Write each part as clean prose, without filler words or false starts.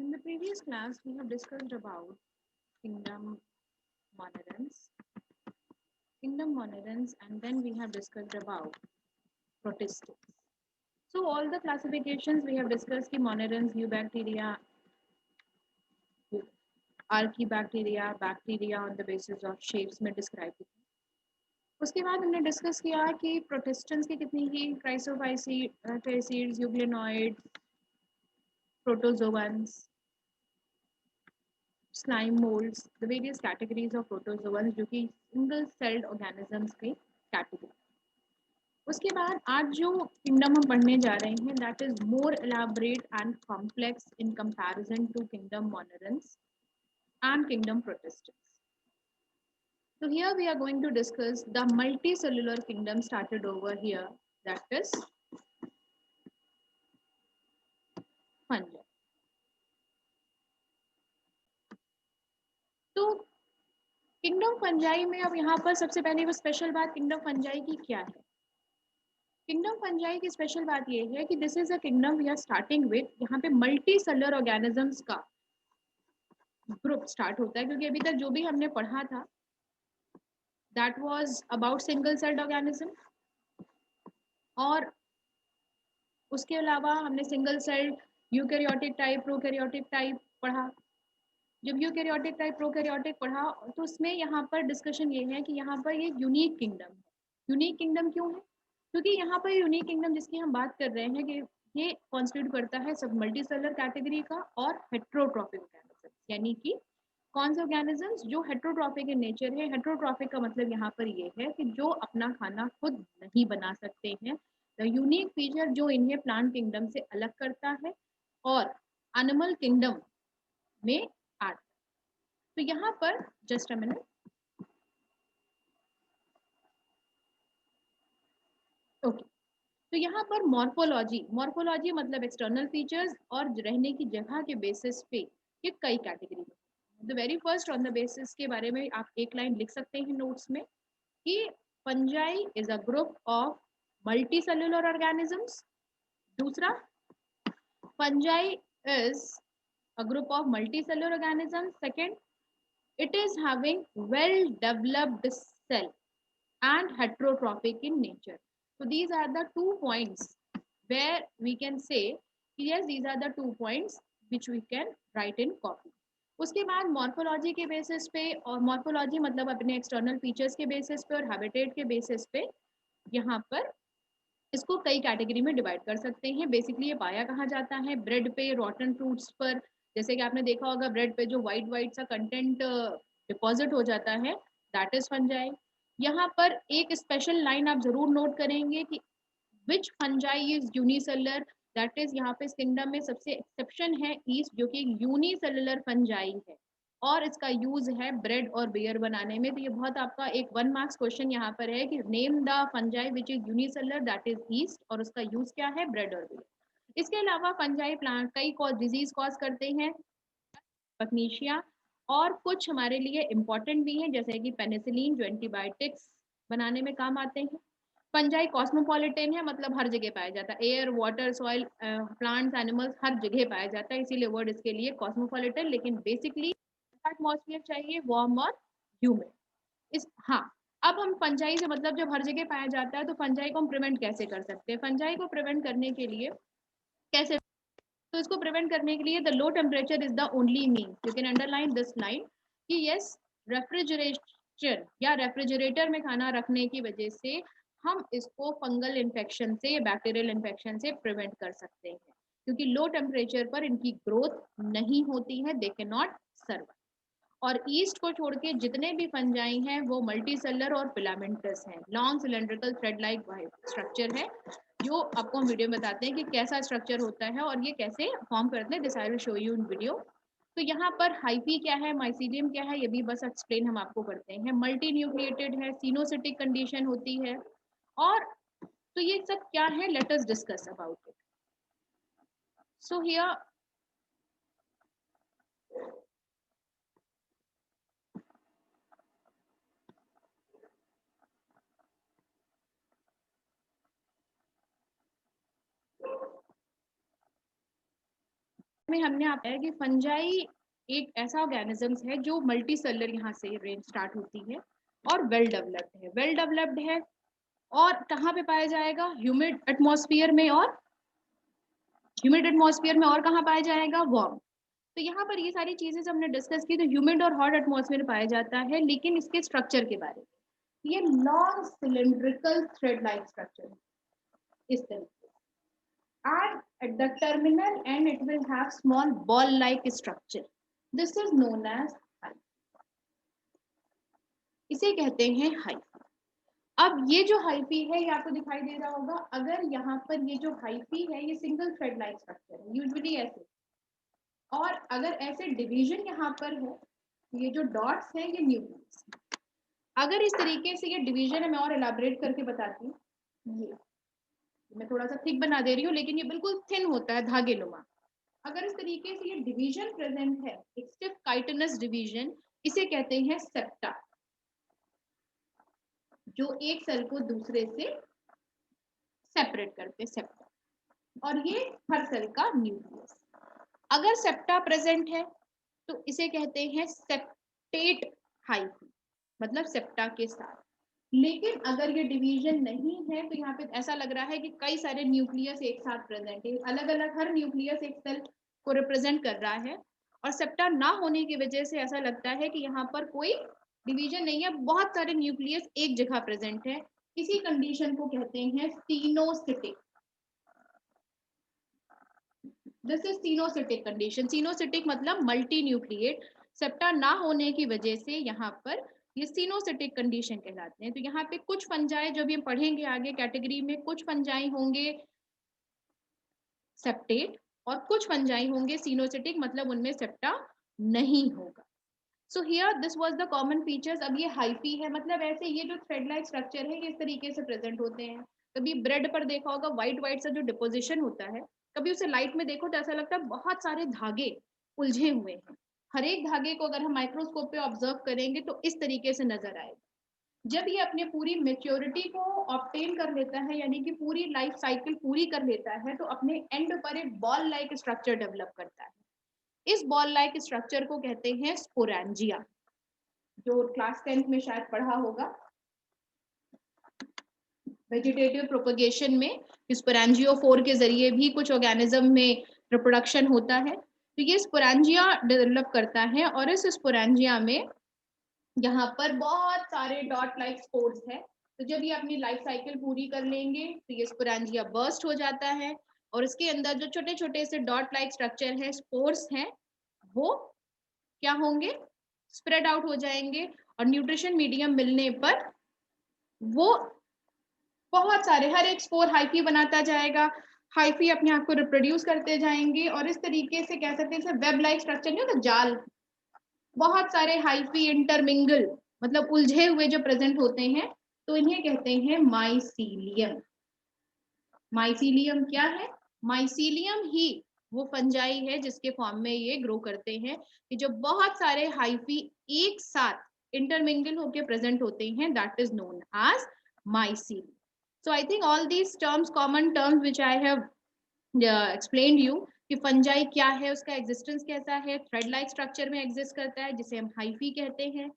In the previous class, we have discussed about kingdom monerans, and then we have discussed about protistans. So all the classifications we have discussed कि monerans, eubacteria, archaebacteria, bacteria on the basis of shapes में describe की थी. उसके बाद हमने discuss किया कि protistants की कितनी ही क्राइसोफाइसीड्स, euglenoids, protozoans, slime molds, the various categories of protozoans जो कि सिंगल सेल्ड ऑर्गेनिजम्स की कैटेगरी. उसके बाद आज जो किंगडम हम पढ़ने जा रहे हैं that is more elaborate and complex in comparison to kingdom monerans and kingdom protistants. So here we are going to discuss the multicellular kingdom started over here, that is fungi. तो kingdom fungi में अब यहाँ पर सबसे पहले वो special बात kingdom fungi की क्या है. किंगडम फंजाई की स्पेशल बात ये है कि this is a kingdom we are starting with. यहाँ पे मल्टी सेलुलर ऑर्गेनिजम्स का ग्रुप स्टार्ट होता है क्योंकि अभी तक जो भी हमने पढ़ा था that was about single celled organism, और उसके अलावा हमने single celled eukaryotic type, prokaryotic type पढ़ा. जब यूकैरियोटिक टाइप प्रोकैरियोटिक पढ़ा तो उसमें यहाँ पर डिस्कशन ये है कि यहाँ पर ये यूनिक किंगडम है. यूनिक किंगडम क्यों है? क्योंकि यहाँ पर यूनिक किंगडम जिसकी हम बात कर रहे हैं कि ये कॉन्स्टिट्यूट करता है सब मल्टीसेलुलर कैटेगरी का और हेट्रोट्रॉफिक ऑर्गेनिज्म, यानी कि कौन से ऑर्गेनिजम्स जो हेट्रोट्रॉफिक इन नेचर है. हेट्रोट्रॉफिक का मतलब यहाँ पर ये है कि जो अपना खाना खुद नहीं बना सकते हैं. द यूनिक फीचर जो इन्हें प्लांट किंगडम से अलग करता है और एनिमल किंगडम में आता है. तो यहाँ पर जस्ट अ मिनट. ओके, तो यहाँ पर मॉर्फोलॉजी मतलब एक्सटर्नल फीचर्स और रहने की जगह के बेसिस पे ये कई कैटेगरी में. The very first on the basis के बारे में आप एक लाइन लिख सकते हैं नोट्स में कि fungi is a group of multicellular organisms. दूसरा, fungi is a group of multicellular organisms. Second, it is having well developed cell and heterotrophic in nature. So these are the 2 points where we can say yes, these are the 2 points which we can write in copy. उसके बाद morphology के basis पे, और morphology मतलब अपने external features के basis पे और हैबिटेट के बेसिस पे यहाँ पर इसको कई कैटेगरी में डिवाइड कर सकते हैं. बेसिकली ये पाया कहाँ जाता है? ब्रेड पे, रॉटन फ्रूट्स पर. जैसे कि आपने देखा होगा ब्रेड पे जो व्हाइट व्हाइट सा कंटेंट डिपॉजिट हो जाता है दैट इज फंजाई. यहाँ पर एक स्पेशल लाइन आप जरूर नोट करेंगे कि which fungi is unicellular. That is यहाँ पे इस किंगडम में सबसे एक्सेप्शन है ईस्ट जो कि यूनिसेलुलर फंजाई है और इसका यूज है ब्रेड और बियर बनाने में. तो ये बहुत आपका एक 1 मार्क्स क्वेश्चन यहाँ पर है कि name the fungi which is unicellular that is east और उसका यूज क्या है? ब्रेड और बियर. इसके अलावा फंजाई प्लांट कई डिजीज कॉज करते हैं, पकनीशिया, और कुछ हमारे लिए इंपॉर्टेंट भी हैं जैसे कि पेनिसिलिन जो एंटीबायोटिक्स बनाने में काम आते हैं. फंजाई कॉस्मोपॉलिटन है मतलब हर जगह पाया जाता है. Air, water, soil, plants, animals हर जगह पाया जाता है, इसीलिए वर्ड इसके लिए कॉस्मोपॉलिटन. लेकिन बेसिकली एटमॉस्फेयर चाहिए वार्म और ह्यूमिड. इस हाँ, अब हम फंजाई से मतलब जब हर जगह पाया जाता है तो फंजाई को हम प्रिवेंट कैसे कर सकते हैं? फंजाई को प्रिवेंट करने के लिए कैसे, तो इसको प्रिवेंट करने के लिए the low temperature is the only mean. You can underline this line कि यस, रेफ्रिजरेशन या रेफ्रिजरेटर में खाना रखने की वजह से हम इसको फंगल इन्फेक्शन से या बैक्टीरियल इन्फेक्शन से प्रिवेंट कर सकते हैं क्योंकि लो टेम्परेचर पर इनकी ग्रोथ नहीं होती है, दे कैन नॉट सर्वाइव. और ईस्ट को छोड़ के जितने भी फंजाई हैं वो मल्टी सेलर और फिलामेंटस हैं. Long cylindrical thread like structure है जो आपको हम वीडियो में बताते हैं कि कैसा स्ट्रक्चर होता है और ये कैसे फॉर्म करते हैं. This I will show you in video. तो यहाँ पर हाइपी क्या है, माइसीडियम क्या है, ये भी बस एक्सप्लेन हम आपको करते हैं. मल्टी न्यूक्लिएटेड है, सिनोसिटिक कंडीशन होती है, और तो ये सब क्या है, let us discuss about it. So here में हमने आप है कि फंजाई एक ऐसा ऑर्गेनिजम्स है जो मल्टी सेलर यहाँ से रेंज स्टार्ट होती है और वेल डेवलप्ड है। वेल डेवलप्ड है और कहाँ पे पाया जाएगा? ह्यूमिड एटमॉस्फेयर में, और ह्यूमिड एटमॉस्फेयर में और कहाँ पाया जाएगा? वार्म। तो यहाँ पर ये सारी चीजें जब हमने डिस्कस की तो ह्यूमिड और हॉट एटमॉस्फेयर में पाया जाता है, लेकिन इसके स्ट्रक्चर के बारे में, ये long cylindrical thread like structure है इस तरीके, and at the terminal end it will have small ball like structure. This is known as hyphae. इसे कहते हैं हाइफी। अब ये जो हाइफी है ये आपको दिखाई दे रहा होगा, अगर यहाँ पर ये जो हाइफी है ये सिंगल थ्रेड लाइक स्ट्रक्चर है यूजुअली ऐसे, और अगर ऐसे डिवीजन यहाँ पर है, ये जो डॉट्स हैं ये न्यूक्लियस। अगर इस तरीके से ये डिवीजन है, मैं और एलाबोरेट करके बताती हूँ, ये मैं थोड़ा सा थिक बना दे रही हूँ लेकिन ये बिल्कुल थिन होता है धागे नुमा। अगर इस तरीके से ये डिवीजन प्रेजेंट है, एक स्टिफ काइटिनस डिवीजन, इसे कहते हैं सेप्टा, जो एक सेल को दूसरे से सेपरेट करते हैं, सेप्टा, और ये हर सेल का न्यूक्लियस। अगर सेप्टा प्रेजेंट है तो इसे कहते हैं सेप्टेट हाइफी, मतलब सेप्टा के साथ। लेकिन अगर ये डिवीजन नहीं है तो यहाँ पे ऐसा लग रहा है कि कई सारे न्यूक्लियस एक साथ प्रेजेंट है, अलग अलग हर न्यूक्लियस एक सेल को रिप्रेजेंट कर रहा है, और सेप्टा ना होने की वजह से ऐसा लगता है कि यहाँ पर कोई डिवीजन नहीं है, बहुत सारे न्यूक्लियस एक जगह प्रेजेंट है। इसी कंडीशन को कहते हैं coenocytic. This is coenocytic condition. Coenocytic मतलब मल्टी न्यूक्लिएट। सेप्टा ना होने की वजह से यहाँ पर ये सीनोसिटिक कंडीशन कहलाते हैं। तो यहाँ पे कुछ फंजाई जो भी हम पढ़ेंगे आगे कैटेगरी में, कुछ फंजाई होंगे सेप्टेट और कुछ फंजाई होंगे सीनोसिटिक, मतलब उनमें सेप्टा नहीं होगा। So here this was the common features. अब ये हाइफी है, मतलब ऐसे ये जो थ्रेड लाइक स्ट्रक्चर है ये इस तरीके से प्रेजेंट होते हैं। कभी ब्रेड पर देखा होगा व्हाइट व्हाइट सा जो डिपोजिशन होता है, कभी उसे लाइट में देखो तो ऐसा लगता है बहुत सारे धागे उलझे हुए हैं। हर एक धागे को अगर हम माइक्रोस्कोप पे ऑब्जर्व करेंगे तो इस तरीके से नजर आएगा। जब ये अपने पूरी मेच्योरिटी को ऑब्टेन कर लेता है, यानी कि पूरी लाइफ साइकिल पूरी कर लेता है, तो अपने एंड पर एक बॉल लाइक स्ट्रक्चर डेवलप करता है। इस बॉल लाइक स्ट्रक्चर को कहते हैं स्पोरेंजिया, जो क्लास 10th में शायद पढ़ा होगा वेजिटेटिव प्रोपगेशन में, स्पोरेंजियोफोर के जरिए भी कुछ ऑर्गेनिज्म में रिप्रोडक्शन होता है। तो ये स्पोरेंजिया डेवलप करता है, और इस स्पोरेंजिया में यहाँ पर बहुत सारे डॉट लाइक स्पोर्स है। तो जब ये अपनी लाइफ साइकिल पूरी कर लेंगे तो ये स्पोरेंजिया बर्स्ट हो जाता है, और इसके अंदर जो छोटे छोटे से डॉट लाइक स्ट्रक्चर है, स्पोर्स हैं, वो क्या होंगे? स्प्रेड आउट हो जाएंगे, और न्यूट्रिशन मीडियम मिलने पर वो बहुत सारे, हर एक स्पोर हाइफी बनाता जाएगा, हाइफी अपने आप को रिप्रोड्यूस करते जाएंगे, और इस तरीके से कह सकते हैं वेब लाइक स्ट्रक्चर नहीं होता, जाल, बहुत सारे हाइफी इंटरमिंगल, मतलब उलझे हुए जो प्रेजेंट होते हैं, तो इन्हें कहते हैं माइसीलियम। माइसीलियम क्या है? माइसीलियम ही वो फंजाई है जिसके फॉर्म में ये ग्रो करते हैं, कि जो बहुत सारे हाइफी एक साथ इंटरमिंगल होकर प्रेजेंट होते हैं, that is known as mycelium. So I think all these terms, common terms which I have explained you, कि फंजाई क्या है, उसका एग्जिस्टेंस कैसा है, थ्रेड लाइक स्ट्रक्चर में एग्जिस्ट करता है जिसे हम हाइफी कहते हैं।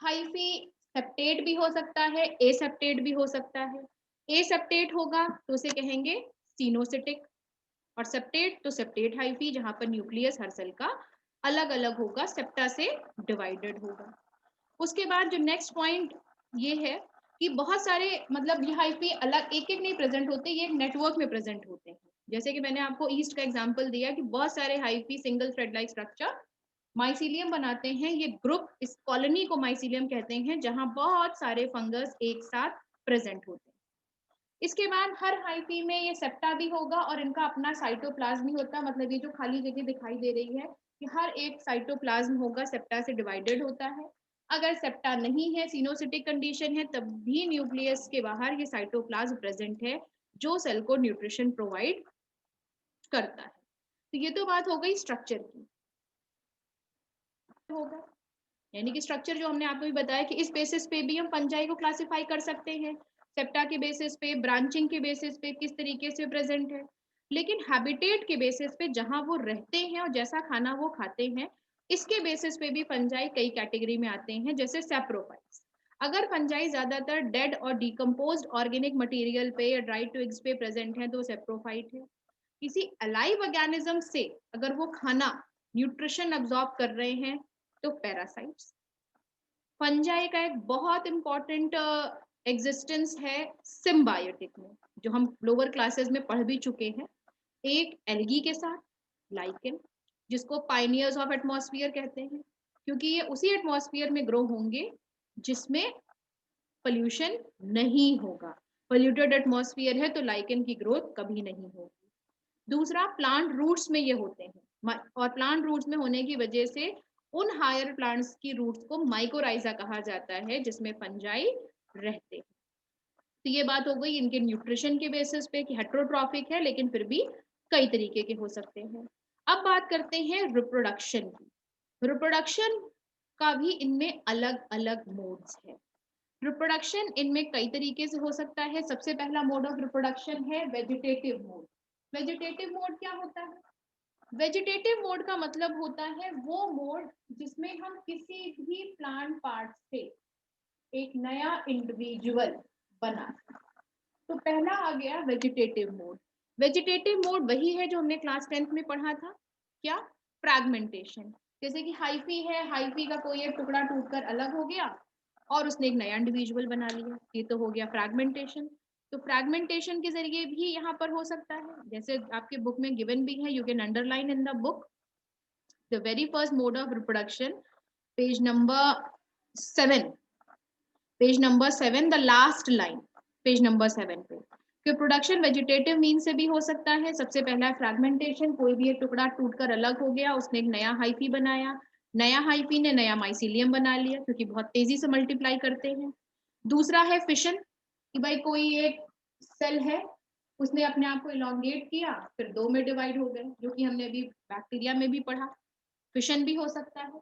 हाइफी सेप्टेट भी हो सकता है, एसेप्टेट भी हो सकता है। एसेप्टेट होगा तो उसे कहेंगे सीनोसिटिक, और सेप्टेट तो सेप्टेट हाइफी, जहां पर न्यूक्लियस हर सेल का अलग अलग होगा, सेप्टा से डिवाइडेड होगा। उसके बाद जो नेक्स्ट पॉइंट ये है कि बहुत सारे, मतलब ये हाइफी अलग एक एक नहीं प्रेजेंट होते, ये एक नेटवर्क में प्रेजेंट होते हैं। जैसे कि मैंने आपको ईस्ट का एग्जांपल दिया कि बहुत सारे hyphae single thread like structure mycelium बनाते हैं। ये ग्रुप, इस कॉलोनी को माइसीलियम कहते हैं, जहां बहुत सारे फंगस एक साथ प्रेजेंट होते हैं। इसके बाद हर हाइफी में ये सेप्टा भी होगा और इनका अपना साइटोप्लाज्म भी होता है, मतलब ये जो खाली जगह दिखाई दे रही है कि हर एक साइटोप्लाज्म होगा, सेप्टा से डिवाइडेड होता है। अगर सेप्टा नहीं है, सिनोसिटिक कंडीशन है, तब भी न्यूक्लियस के बाहर ये साइटोप्लाज्म प्रेजेंट है जो सेल को न्यूट्रिशन प्रोवाइड करता है। तो ये तो बात हो गई स्ट्रक्चर की। होगा यानी कि स्ट्रक्चर जो हमने आपको भी बताया कि इस बेसिस पे भी हम फंजाई को क्लासिफाई कर सकते हैं, सेप्टा के बेसिस पे, ब्रांचिंग के बेसिस पे किस तरीके से प्रेजेंट है। लेकिन हैबिटेट के बेसिस पे जहां वो रहते हैं और जैसा खाना वो खाते हैं, इसके बेसिस पे भी फंजाई कई कैटेगरी में आते हैं, जैसे सैप्रोफाइट्स। अगर फंजाई ज्यादातर डेड और डिकम्पोज्ड ऑर्गेनिक मटेरियल पे या ड्राई ट्विग्स पे प्रेजेंट है तो सैप्रोफाइट है। किसी अलाइव ऑर्गेनिज्म से अगर वो खाना न्यूट्रिशन अब्सॉर्ब कर रहे हैं तो पैरासाइट्स। फंजाई का एक बहुत इंपॉर्टेंट एग्जिस्टेंस है सिम्बायोटिक में, जो हम लोअर क्लासेस में पढ़ भी चुके हैं। एक एल्गी के साथ लाइकेन, जिसको पाइनियर्स ऑफ एटमॉस्फेयर कहते हैं, क्योंकि ये उसी एटमॉस्फेयर में ग्रो होंगे जिसमें पोल्यूशन नहीं होगा। पोल्यूटेड एटमॉस्फेयर है तो लाइकेन की ग्रोथ कभी नहीं होगी। दूसरा, प्लांट रूट्स में ये होते हैं, और प्लांट रूट्स में होने की वजह से उन हायर प्लांट्स की रूट्स को माइकोराइजा कहा जाता है, जिसमें फंजाई रहते हैं। तो ये बात हो गई इनके न्यूट्रिशन के बेसिस पे कि हेट्रोट्रॉफिक है, लेकिन फिर भी कई तरीके के हो सकते हैं। अब बात करते हैं रिप्रोडक्शन की। रिप्रोडक्शन का भी इनमें अलग अलग मोड्स है। रिप्रोडक्शन इनमें कई तरीके से हो सकता है। सबसे पहला मोड ऑफ रिप्रोडक्शन है वेजिटेटिव मोड। वेजिटेटिव मोड क्या होता है? वेजिटेटिव मोड का मतलब होता है वो मोड जिसमें हम किसी भी प्लांट पार्ट से एक नया इंडिविजुअल बना। तो पहला आ गया वेजिटेटिव मोड। वेजिटेटिव मोड वही है जो हमने क्लास 10th में पढ़ा था। क्या? फ्रैगमेंटेशन। जैसे कि हाइफी है, हाइफी का कोई एक टुकड़ा टूटकर अलग हो गया और उसने एक नया इंडिविजुअल बना लिया, ये तो हो गया फ्रैगमेंटेशन। तो फ्रैगमेंटेशन के जरिए भी यहाँ पर हो सकता है, जैसे आपके बुक में गिवन भी है, you can underline in the book the very first mode of reproduction, page number 7, page number 7, the last line, page number 7 पे। कि प्रोडक्शन वेजिटेटिव मीन से भी हो सकता है। सबसे पहला फ्रैगमेंटेशन, कोई भी एक टुकड़ा टूटकर अलग हो गया, उसने एक नया हाइफी बनाया, नया हाइफी ने नया माइसीलियम बना लिया, क्योंकि बहुत तेजी से मल्टीप्लाई करते हैं। दूसरा है फिशन, कि भाई कोई एक सेल है, उसने अपने आप को इलोंगेट किया, फिर दो में डिवाइड हो गए, जो कि हमने अभी बैक्टीरिया में भी पढ़ा। फिशन भी हो सकता है।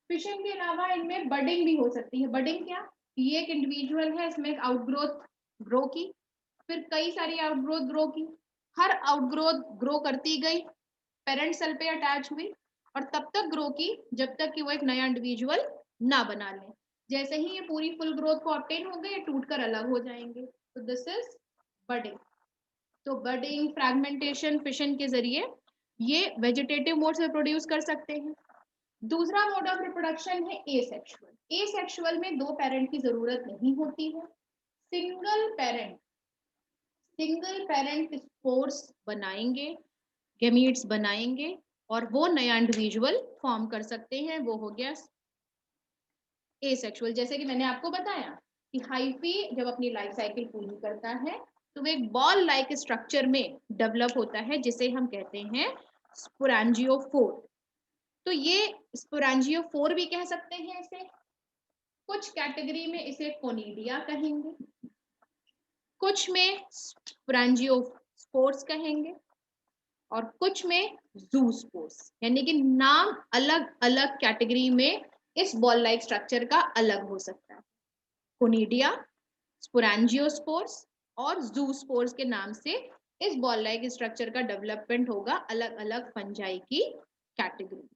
फिशन के अलावा इनमें बडिंग भी हो सकती है। बडिंग क्या? ये एक इंडिविजुअल है, इसमें एक आउटग्रोथ ग्रो की, फिर कई सारी आउटग्रोथ ग्रो की, हर आउटग्रोथ ग्रो करती गई, पेरेंट सेल पे अटैच हुई और तब तक ग्रो की जब तक कि वो एक नया इंडिविजुअल ना बना ले। जैसे ही ये पूरी फुल ग्रोथ को ऑब्टेन हो गए, टूट कर अलग हो जाएंगे। तो दिस इज बडिंग। तो बडिंग, फ्रैगमेंटेशन, फिशन के जरिए ये वेजिटेटिव मोड से प्रोड्यूस कर सकते हैं। दूसरा मोड ऑफ रिप्रोडक्शन है एसेक्सुअल। एसेक्सुअल में दो पेरेंट की जरूरत नहीं होती है। सिंगल पेरेंट स्पोर्स बनाएंगे, गैमीट्स बनाएंगे और वो नया इंडिविजुअल फॉर्म कर सकते हैं, वो हो गया एसेक्सुअल। जैसे कि मैंने आपको बताया कि हाइफी जब अपनी लाइफ साइकिल पूरी करता है तो वो एक बॉल लाइक स्ट्रक्चर में डेवलप होता है, जिसे हम कहते हैं स्पोरेंजियोफोर। तो ये स्पोरेंजियोफोर भी कह सकते हैं इसे। कुछ कैटेगरी में इसे कोनिडिया कहेंगे, कुछ में स्पोरेंजियोस्पोर्स कहेंगे और कुछ में जूस्पोर्स। यानी कि नाम अलग अलग कैटेगरी में इस बॉल लाइक स्ट्रक्चर का अलग हो सकता है। कोनिडिया, स्पोरेंजियोस्पोर्स और जूस्पोर्स के नाम से इस बॉल लाइक स्ट्रक्चर का डेवलपमेंट होगा अलग अलग फंजाई की कैटेगरी।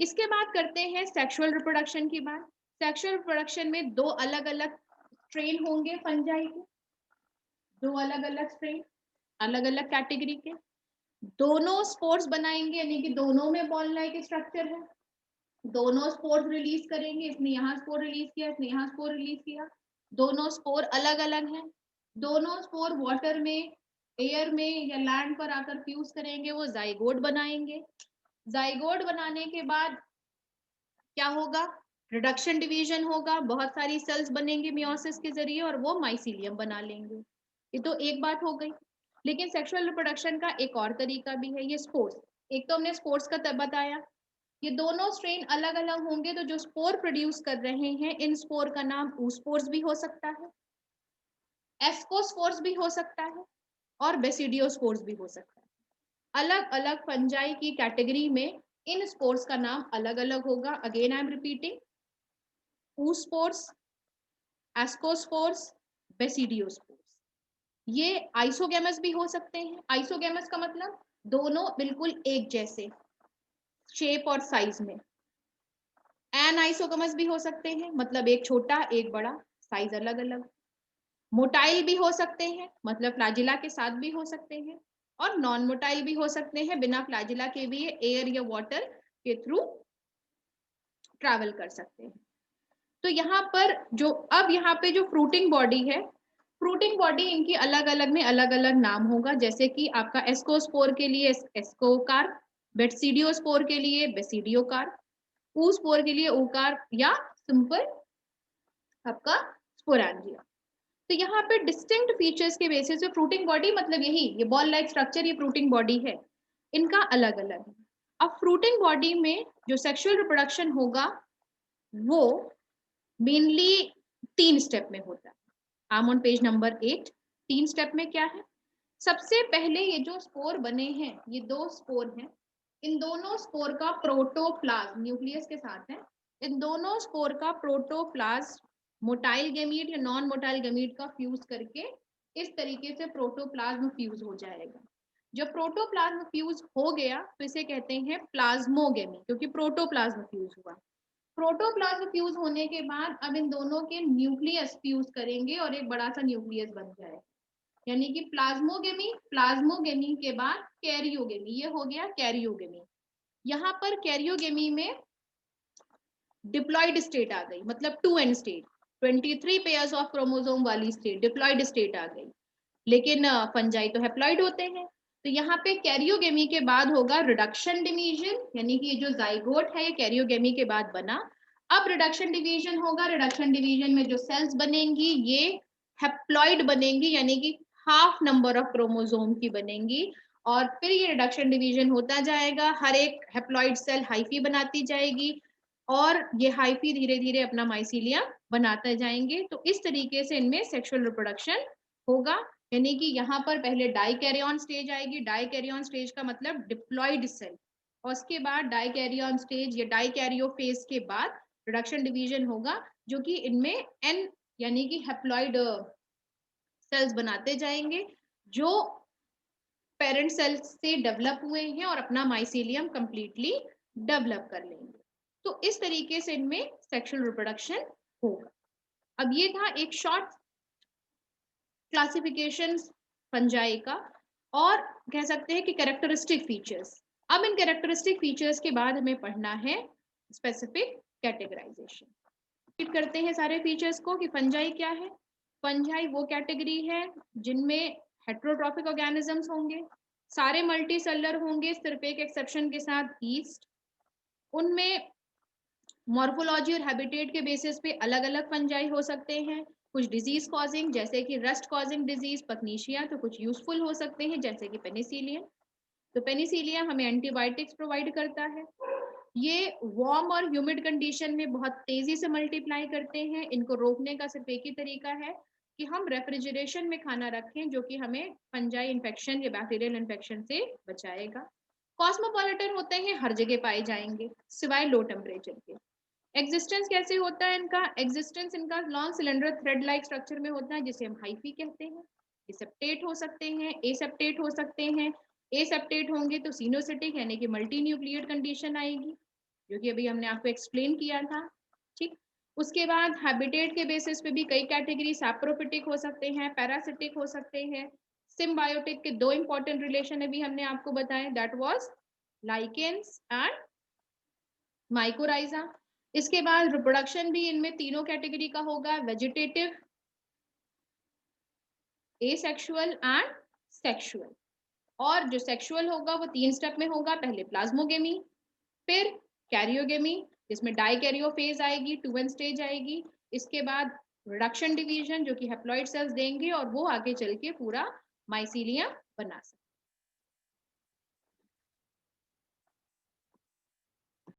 इसके बाद करते हैं सेक्सुअल रिप्रोडक्शन की बात। सेक्सुअल रिप्रोडक्शन में दो अलग अलग स्ट्रेन होंगे फंजाई के, दो अलग अलग स्ट्रेन, अलग अलग कैटेगरी के। दोनों स्पोर्स बनाएंगे, यानी कि दोनों में बॉल लाइक स्ट्रक्चर है। दोनों स्पोर्स रिलीज करेंगे, इसने यहाँ स्पोर रिलीज किया, इसने यहाँ स्पोर रिलीज किया। दोनों स्पोर अलग अलग हैं। दोनों स्पोर वाटर में, एयर में या लैंड पर आकर फ्यूज करेंगे, वो जाइगोट बनाएंगे। जाइगोट बनाने के बाद क्या होगा? रिडक्शन डिवीजन होगा, बहुत सारी सेल्स बनेंगे मियोसिस के जरिए और वो माइसीलियम बना लेंगे। ये तो एक बात हो गई। लेकिन सेक्सुअल रिप्रोडक्शन का एक और तरीका भी है, ये स्पोर्स। एक तो हमने स्पोर्स का बताया, ये दोनों स्ट्रेन अलग अलग होंगे, तो जो स्पोर प्रोड्यूस कर रहे हैं, इन स्पोर का नाम ऊस्पोर्स भी हो सकता है, एस्कोस्पोर्स भी हो सकता है और बेसिडियोस्पोर्स भी हो सकता है। अलग अलग फंजाई की कैटेगरी में इन स्पोर्स का नाम अलग अलग होगा। Again I am repeating, oospores, ascospores, basidiospores। ये आइसोगेमस भी हो सकते हैं। आइसोगेमस का मतलब दोनों बिल्कुल एक जैसे शेप और साइज में। एनाइसोगेमस भी हो सकते हैं, मतलब एक छोटा एक बड़ा, साइज अलग अलग। मोटाइल भी हो सकते हैं, मतलब फ्लैजिला के साथ भी हो सकते हैं, और नॉन मोटाइल भी हो सकते हैं, बिना फ्लैजिला के भी एयर या वाटर के थ्रू ट्रैवल कर सकते हैं। तो यहाँ पर जो अब यहाँ पे जो फ्रूटिंग बॉडी है, फ्रूटिंग बॉडी इनकी अलग अलग में अलग अलग नाम होगा, जैसे कि आपका एस्कोस्पोर के लिए एस्कोकार, बेसिडियोस्पोर के लिए बेसिडियोकार, ऊस्पोर के लिए ओकार, या सिंपल आपका स्पोरेंजिया। तो यहाँ पे डिस्टिंक्ट फीचर्स के बेसिस पे फ्रूटिंग बॉडी मतलब यही, ये बॉल लाइक स्ट्रक्चर, ये फ्रूटिंग बॉडी है, इनका अलग अलग है। अब फ्रूटिंग बॉडी में जो सेक्सुअल रिप्रोडक्शन होगा वो मेनली 3 स्टेप में होता है। I'm on page number 8। 3 step में क्या है? सबसे पहले ये जो स्पोर बने हैं, ये 2 स्पोर हैं। इन दोनों स्पोर का प्रोटोप्लाज्म न्यूक्लियस के साथ है। इन दोनों स्पोर का प्रोटोप्लाज्म मोटाइल गैमीट या नॉन मोटाइल गैमीट का फ्यूज करके इस तरीके से प्रोटोप्लाज्म फ्यूज हो जाएगा। जब प्रोटोप्लाज्म फ्यूज हो गया तो इसे कहते हैं प्लाज्मोगेमी, क्योंकि प्रोटोप्लाज्म फ्यूज हुआ। प्रोटोप्लाज्म फ्यूज होने के बाद अब इन दोनों के न्यूक्लियस फ्यूज करेंगे और एक बड़ा सा न्यूक्लियस बन जाएगा, यानी कि प्लाज्मोगेमी, प्लाज्मोगेमी के बाद कैरियोगेमी, ये हो गया कैरियोगेमी। यहाँ पर कैरियोगेमी में डिप्लॉयड स्टेट आ गई, मतलब 2n state, 23 pairs of chromosome वाली स्टेट, डिप्लॉयड स्टेट आ गई। लेकिन फंजाई तो हैप्लॉइड होते हैं। तो यहाँ पे कैरियोगेमी के बाद होगा रिडक्शन डिवीजन, यानी कि ये जो जाइगोट है ये कैरियोगेमी के बाद बना। अब रिडक्शन डिवीजन होगा, रिडक्शन डिवीजन में जो सेल्स बनेंगी ये हैप्लॉइड बनेंगी, यानी कि हाफ नंबर ऑफ क्रोमोसोम की बनेंगी। और फिर ये रिडक्शन डिवीजन होता जाएगा, हर एक हैप्लॉइड सेल हाइफी बनाती जाएगी और ये हाइफी धीरे धीरे अपना माइसीलियम बनाते जाएंगे। तो इस तरीके से इनमें सेक्सुअल रिप्रोडक्शन होगा, यानी कि यहाँ पर पहले डाइकैरियन स्टेज आएगी। डाइकैरियन स्टेज का मतलब डिप्लॉयड सेल, और उसके बाद डाइकैरियन स्टेज या डाइकैरियो फेज के बाद रिडक्शन डिवीजन होगा, जो कि इनमें एन यानी कि हैप्लॉइड सेल्स बनाते जाएंगे जो पेरेंट सेल्स से डेवलप हुए हैं और अपना माइसीलियम कंप्लीटली डेवलप कर लेंगे। तो इस तरीके से इनमें सेक्सुअल रिप्रोडक्शन होगा। अब ये था एक शॉर्ट क्लासिफिकेशन फंजाई का, और कह सकते हैं कि कैरेक्टरिस्टिक फीचर्स। अब इन कैरेक्टरिस्टिक फीचर्स के बाद हमें पढ़ना है स्पेसिफिक कैटेगराइजेशन। रिपीट करते हैं सारे फीचर्स को कि फंजाई क्या है। फंजाई वो कैटेगरी है जिनमें हेट्रोट्रॉफिक ऑर्गेनिजम्स होंगे, सारे मल्टी सेलर होंगे सिर्फ एक एक्सेप्शन के साथ, ईस्ट। उनमें मॉर्फोलॉजी और हैबिटेट के बेसिस पे अलग अलग फंजाई हो सकते हैं, कुछ डिजीज कॉजिंग जैसे कि रस्ट कॉजिंग डिजीज पकनीशिया, तो कुछ यूजफुल हो सकते हैं जैसे कि पेनिसिलियम। तो पेनिसिलियम हमें एंटीबायोटिक्स प्रोवाइड करता है। ये वार्म और ह्यूमिड कंडीशन में बहुत तेजी से मल्टीप्लाई करते हैं। इनको रोकने का सिर्फ एक ही तरीका है कि हम रेफ्रिजरेशन में खाना रखें, जो कि हमें फंजाई इन्फेक्शन या बैक्टीरियल इन्फेक्शन से बचाएगा। कॉस्मोपॉलिटन होते हैं, हर जगह पाए जाएंगे सिवाय लो टेम्परेचर के। एग्जिस्टेंस कैसे होता है इनका? एग्जिस्टेंस इनका long cylinder thread like structure में होता है, जिसे हम हाइफी कहते हैं। ये सेप्टेट हो सकते हैं, एसेप्टेट हो सकते हैं। एसेप्टेट होंगे तो सिनोसिटिक यानी कि मल्टी न्यूक्लिएट कंडीशन आएगी, जो कि अभी हमने आपको एक्सप्लेन किया था। ठीक, उसके बाद हैबिटेट के बेसिस पे भी कई कैटेगरी, सैप्रोफिटिक हो सकते हैं, पैरासिटिक हो सकते हैं। सिम्बायोटिक के 2 इंपॉर्टेंट रिलेशन अभी हमने आपको बताए, that was lichens and mycorrhiza. इसके बाद रिप्रोडक्शन भी इनमें तीनों कैटेगरी का होगा, वेजिटेटिव, एसेक्सुअल एंड सेक्सुअल। और जो सेक्सुअल होगा वो 3 स्टेप में होगा, पहले प्लाज्मोगेमी, फिर कैरियोगेमी जिसमें डाइकैरियो फेज आएगी, 2n स्टेज आएगी। इसके बाद रिडक्शन डिवीजन जो कि हैप्लॉइड सेल्स देंगे और वो आगे चल के पूरा माइसीलियम बना सकते।